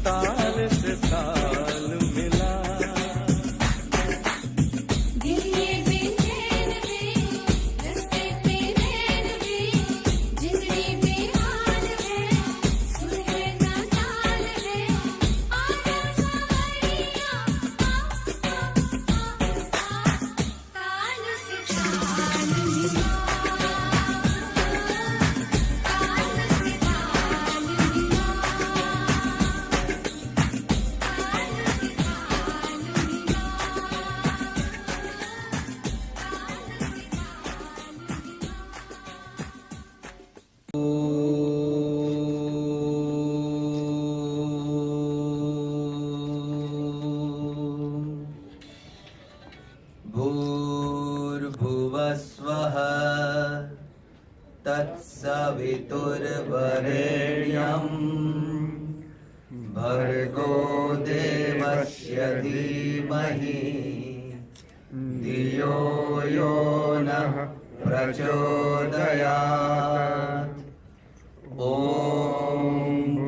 ताल से ताल मिला भर्गो देवस्य धीमहि धियो यो नः प्रचोदयात्। ॐ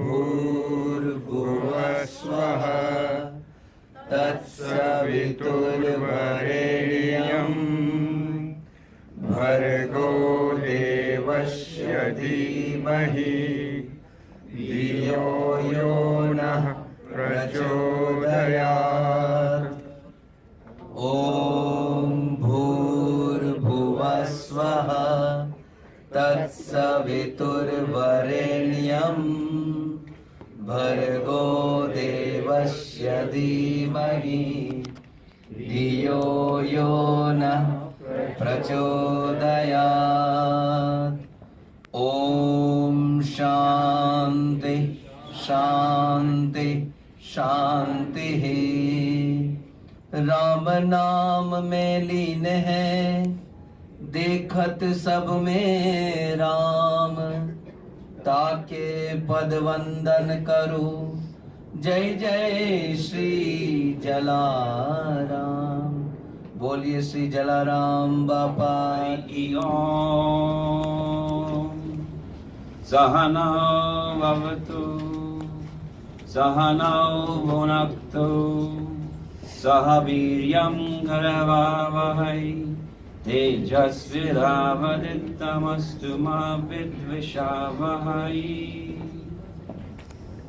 भूर्भुवः स्वः तत्सवितुर्वरेण्यं भर्गो देवस्य धीमहि धियो यो नः प्रचोदयात्। ॐ भूर्भुवः स्वः तत्सवितुर्वरेण्यं भर्गो देवस्य धीमहि धियो यो नः प्रचोदयात्। ॐ शान्ति शान्ति शान्तिः। राम नाम में लीन है देखत सब में राम, ताके पद वंदन करूं जय जय श्री जलाराम। बोलिए श्री जलाराम बापा की ओम। सहनौ भवतु सहनौ भुनक्तु सह वीर्यं करवावहै तेजस्विनावधीतमस्तु मा विद्विषावहै।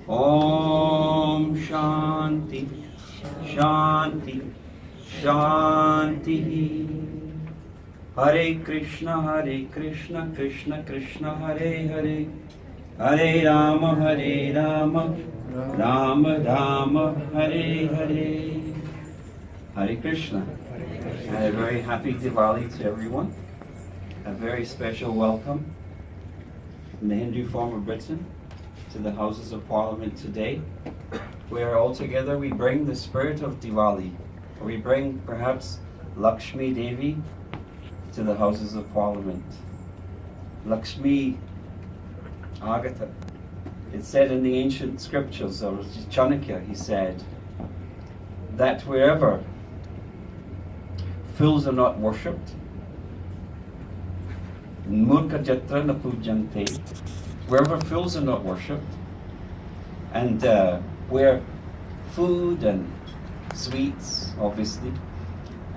ॐ शान्ति शान्ति शान्तिः। हरे कृष्ण कृष्ण कृष्ण हरे हरे, हरे Ram Ram Ram Hare Hare. Hare Krishna. And a very happy Diwali to everyone. A very special welcome from the Hindu form of Britain to the Houses of Parliament today, where all together we bring the spirit of Diwali. We bring perhaps Lakshmi Devi to the Houses of Parliament. Lakshmi Agata. It's said in the ancient scriptures, or Chanakya, he said, that wherever fools are not worshipped, murka jatra na pujante, wherever fools are not worshipped, and where food and sweets, obviously,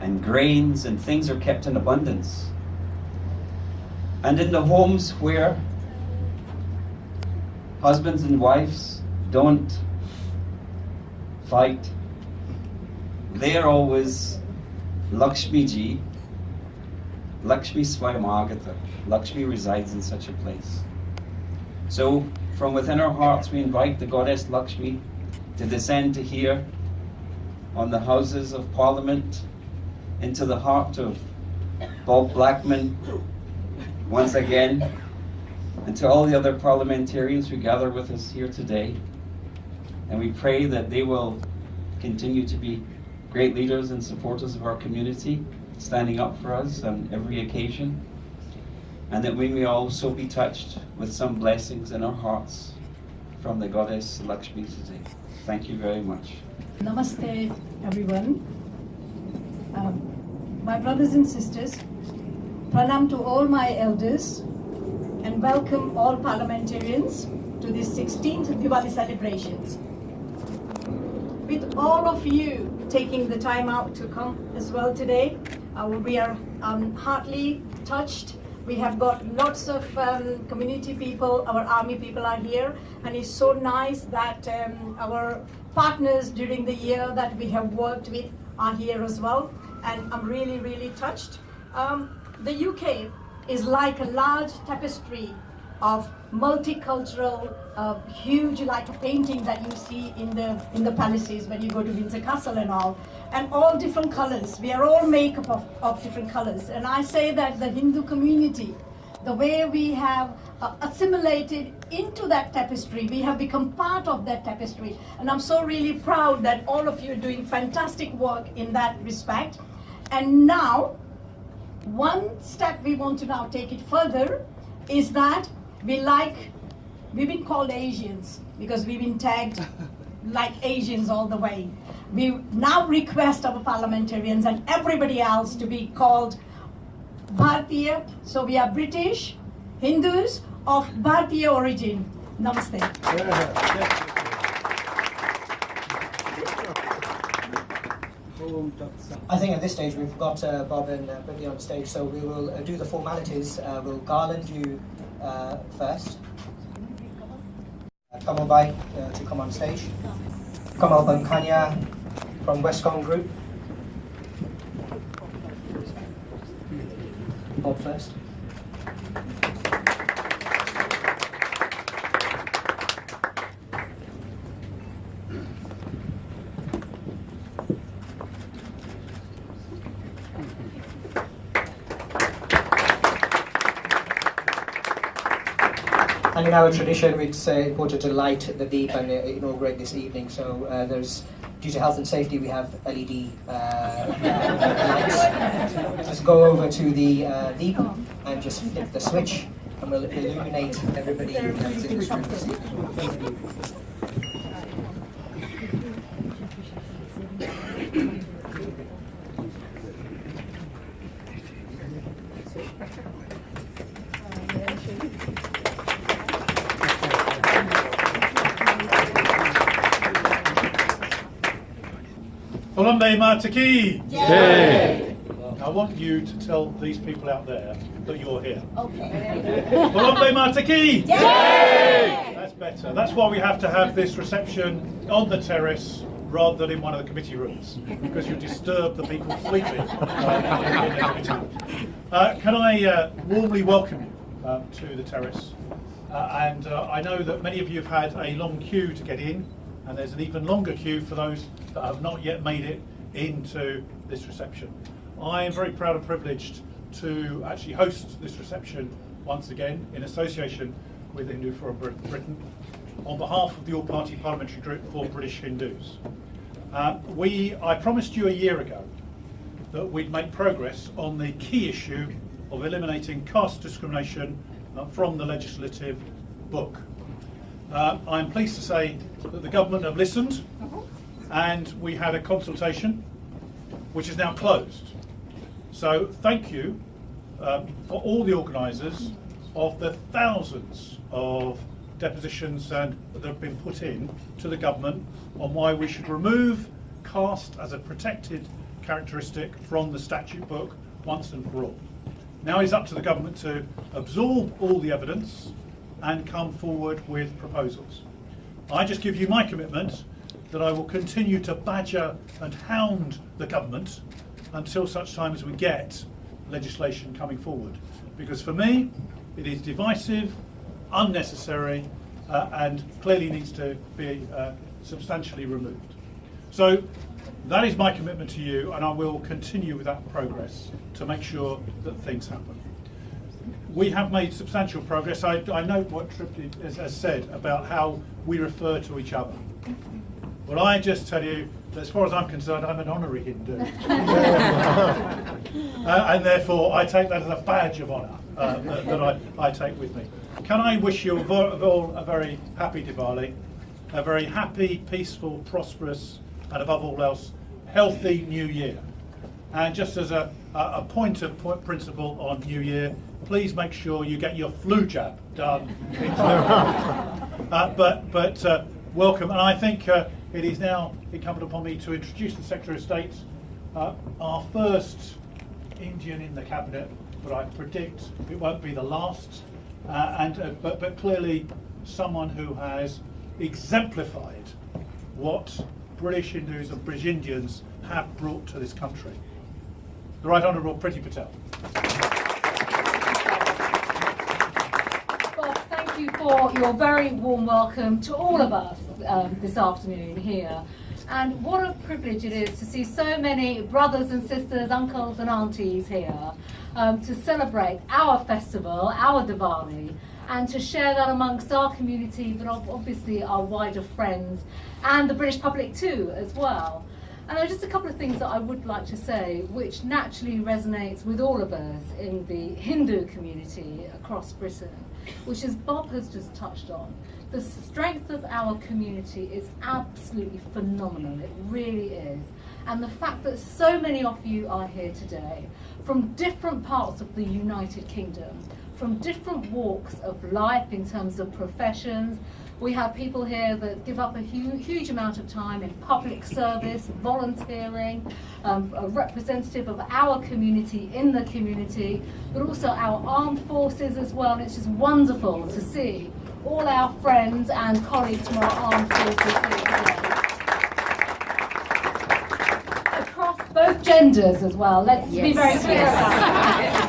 and grains and things are kept in abundance, and in the homes where husbands and wives don't fight, there always Lakshmi Ji, Lakshmi Swayamagata, Lakshmi resides in such a place. So from within our hearts we invite the goddess Lakshmi to descend to here on the Houses of Parliament, into the heart of Bob Blackman once again, and to all the other parliamentarians who gather with us here today. And we pray that they will continue to be great leaders and supporters of our community, standing up for us on every occasion, and that we may also be touched with some blessings in our hearts from the goddess Lakshmi today. Thank you very much. Namaste everyone. My brothers and sisters, pranam to all my elders, and welcome all parliamentarians to this 16th Diwali celebrations. With all of you taking the time out to come as well today, we are heartily touched. We have got lots of community people, our army people are here, and it's so nice that our partners during the year that we have worked with are here as well, and I'm really, really touched. The UK is like a large tapestry of multicultural, huge, like a painting that you see in the palaces when you go to Windsor Castle and all different colors. We are all made up of different colors, and I say that the Hindu community, the way we have assimilated into that tapestry, we have become part of that tapestry, and I'm so really proud that all of you are doing fantastic work in that respect. And now, one step we want to now take it further is that we like we've been called Asians because we've been tagged like Asians all the way. We now request our parliamentarians and everybody else to be called Bharatiya. So we are British Hindus of Bharatiya origin. Namaste. I think at this stage we've got Bob and Brittany on stage, so we will do the formalities. We'll garland you first. Kamal Bhai to come on stage. Kamal Bankanya from Westcom Group. Bob first. And in our tradition, it's important to light the Deep and inaugurate this evening. So due to health and safety, we have LED lights. Just go over to the Deep and just flip the switch, and we'll illuminate everybody that's in this room this evening. Bombay Mataki! Yay! I want you to tell these people out there that you're here. Okay. Bombay Mataki! Yay! That's better. That's why we have to have this reception on the terrace rather than in one of the committee rooms, because you disturb the people sleeping in the committee room. Can I warmly welcome you to the terrace? And I know that many of you have had a long queue to get in, and there's an even longer queue for those that have not yet made it into this reception. I am very proud and privileged to actually host this reception once again in association with Hindu Forum Britain on behalf of the All-Party Parliamentary Group for British Hindus. I promised you a year ago that we'd make progress on the key issue of eliminating caste discrimination from the legislative book. I'm pleased to say that the government have listened, and we had a consultation which is now closed. So thank you for all the organisers of the thousands of depositions that have been put in to the government on why we should remove caste as a protected characteristic from the statute book once and for all. Now it's up to the government to absorb all the evidence and come forward with proposals. I just give you my commitment that I will continue to badger and hound the government until such time as we get legislation coming forward. Because for me, it is divisive, unnecessary, and clearly needs to be substantially removed. So that is my commitment to you, and I will continue with that progress to make sure that things happen. We have made substantial progress. I note what Tripti has said about how we refer to each other. Well, I just tell you that as far as I'm concerned, I'm an honorary Hindu. And therefore I take that as a badge of honour that I take with me. Can I wish you all a very happy Diwali, a very happy, peaceful, prosperous, and above all else, healthy New Year. And just as a point of principle on New Year, please make sure you get your flu jab done in time. But welcome, and I think it is now incumbent upon me to introduce the Secretary of State, our first Indian in the Cabinet, but I predict it won't be the last, but clearly someone who has exemplified what British Hindus and British Indians have brought to this country. The Right Honourable Priti Patel. Bob, thank you for your very warm welcome to all of us this afternoon here. And what a privilege it is to see so many brothers and sisters, uncles and aunties here to celebrate our festival, our Diwali, and to share that amongst our community, but obviously our wider friends and the British public too as well. And there are just a couple of things that I would like to say which naturally resonates with all of us in the Hindu community across Britain. which, as Bob has just touched on, the strength of our community is absolutely phenomenal. It really is. And the fact that so many of you are here today from different parts of the United Kingdom, from different walks of life in terms of professions. We have people here that give up a huge amount of time in public service, volunteering, a representative of our community in the community, but also our armed forces as well. And it's just wonderful to see all our friends and colleagues from our armed forces here today. Across both genders as well, let's be very clear about that.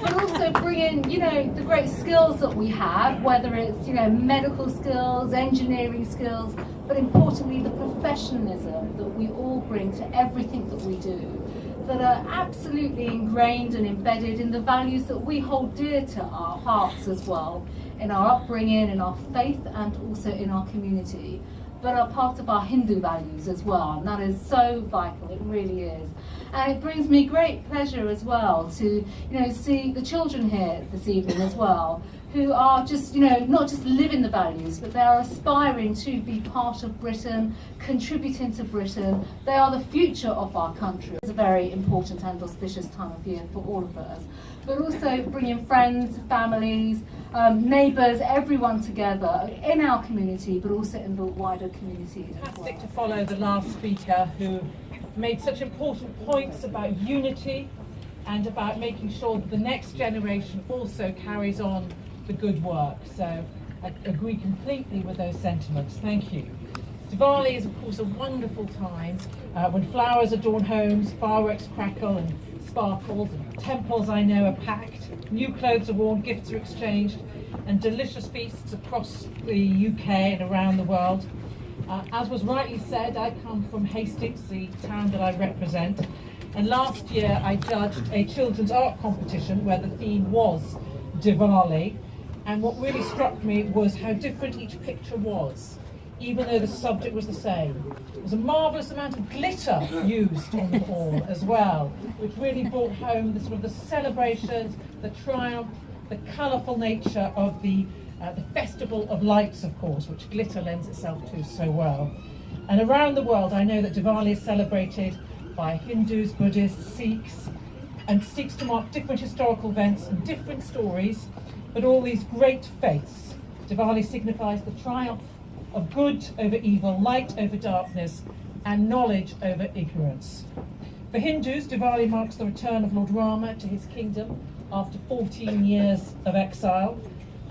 But also bring in, you know, the great skills that we have, whether it's, you know, medical skills, engineering skills, but importantly the professionalism that we all bring to everything that we do, that are absolutely ingrained and embedded in the values that we hold dear to our hearts as well, in our upbringing, in our faith, and also in our community, but are part of our Hindu values as well, and that is so vital, it really is. And it brings me great pleasure as well to, you know, see the children here this evening as well, who are just, you know, not just living the values, but they are aspiring to be part of Britain, contributing to Britain. They are the future of our country. It's a very important and auspicious time of year for all of us. But also bringing friends, families, neighbours, everyone together in our community, but also in the wider community as well. Fantastic to follow the last speaker who made such important points about unity and about making sure that the next generation also carries on the good work. So I agree completely with those sentiments. Thank you. Diwali is of course a wonderful time when flowers adorn homes, fireworks crackle and sparkles, and temples I know are packed, new clothes are worn, gifts are exchanged, and delicious feasts across the UK and around the world. As was rightly said, I come from Hastings, the town that I represent, and last year I judged a children's art competition where the theme was Diwali, and what really struck me was how different each picture was, even though the subject was the same. There was a marvellous amount of glitter used on the wall as well, which really brought home the sort of the celebrations, the triumph, the colourful nature of the festival of lights, of course, which glitter lends itself to so well. And around the world, I know that Diwali is celebrated by Hindus, Buddhists, Sikhs, and seeks to mark different historical events and different stories, but all these great faiths. Diwali signifies the triumph of good over evil, light over darkness, and knowledge over ignorance. For Hindus, Diwali marks the return of Lord Rama to his kingdom after 14 years of exile,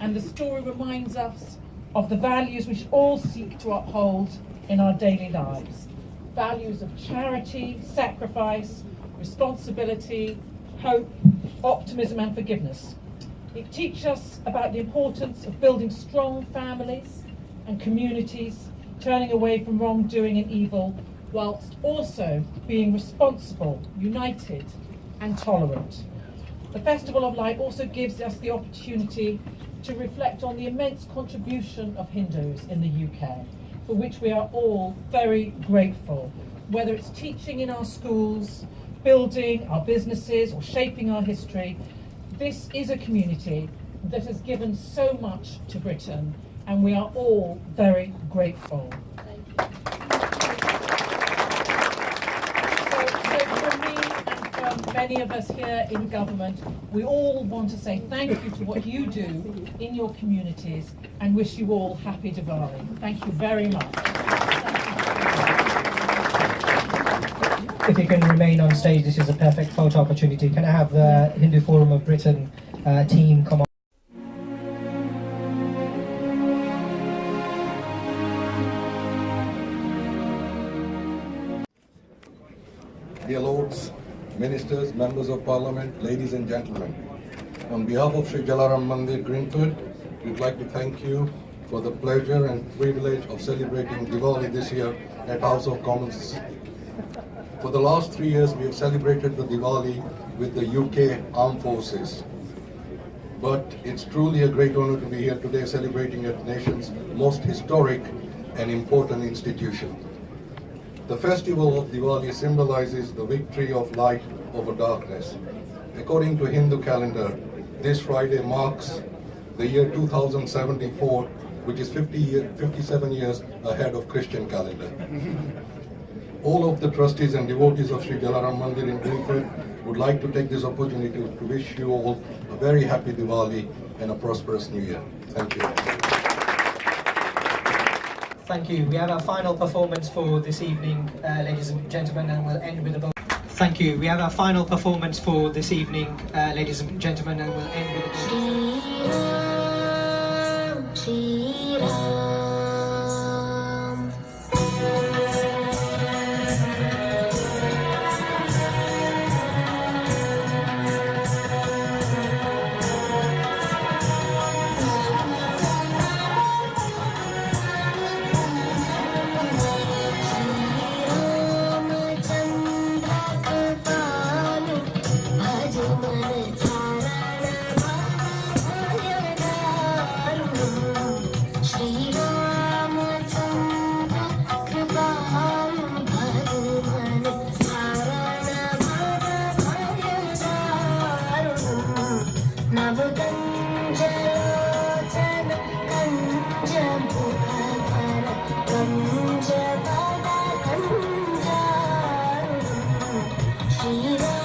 and the story reminds us of the values we should all seek to uphold in our daily lives. Values of charity, sacrifice, responsibility, hope, optimism and forgiveness. It teaches us about the importance of building strong families and communities, turning away from wrongdoing and evil, whilst also being responsible, united and tolerant. The Festival of Light also gives us the opportunity to reflect on the immense contribution of Hindus in the UK, for which we are all very grateful, whether it's teaching in our schools, building our businesses or shaping our history. This is a community that has given so much to Britain, and we are all very grateful. So from me and from many of us here in government, we all want to say thank you to what you do in your communities and wish you all happy Diwali. Thank you very much. If you can remain on stage, this is a perfect photo opportunity. Can I have the Hindu Forum of Britain team come on? Dear Lords, Ministers, Members of Parliament, ladies and gentlemen, on behalf of Shree Jalaram Mandir Greenford, we'd like to thank you for the pleasure and privilege of celebrating Diwali this year at House of Commons. For the last 3 years, we have celebrated the Diwali with the UK Armed Forces. But it's truly a great honor to be here today celebrating at the nation's most historic and important institution. The festival of Diwali symbolizes the victory of light over darkness. According to Hindu calendar, this Friday marks the year 2074, which is 57 years ahead of Christian calendar. All of the trustees and devotees of Shree Jalaram Mandir in Greenford would like to take this opportunity to wish you all a very happy Diwali and a prosperous New Year. Thank you. Thank you. We have our final performance for this evening, ladies and gentlemen, and we'll end with a vote. Thank you. We have our final performance for this evening, ladies and gentlemen, and we'll end with a vote. Shri Ram.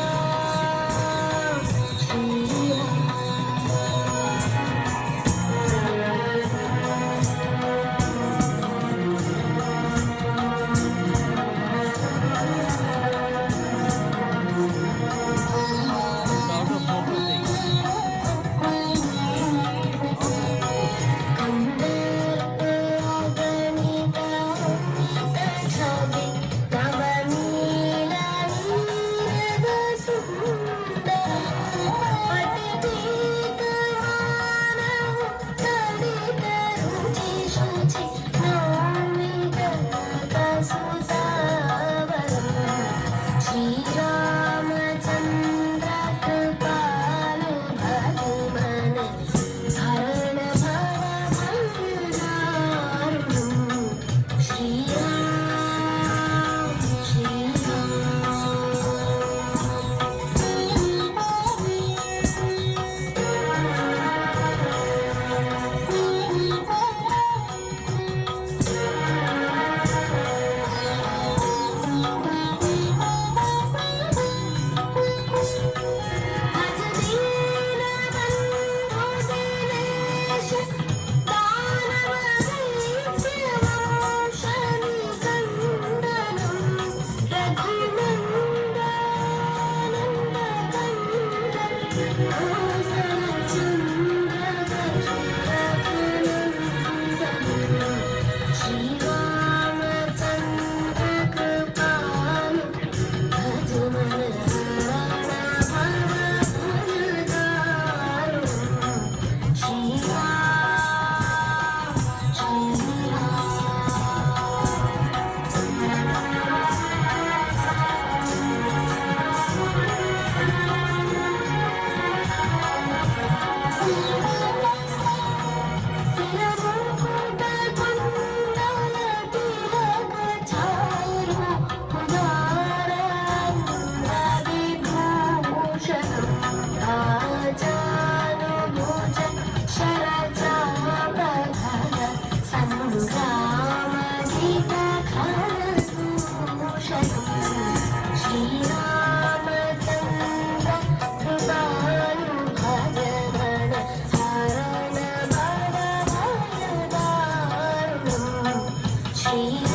Shri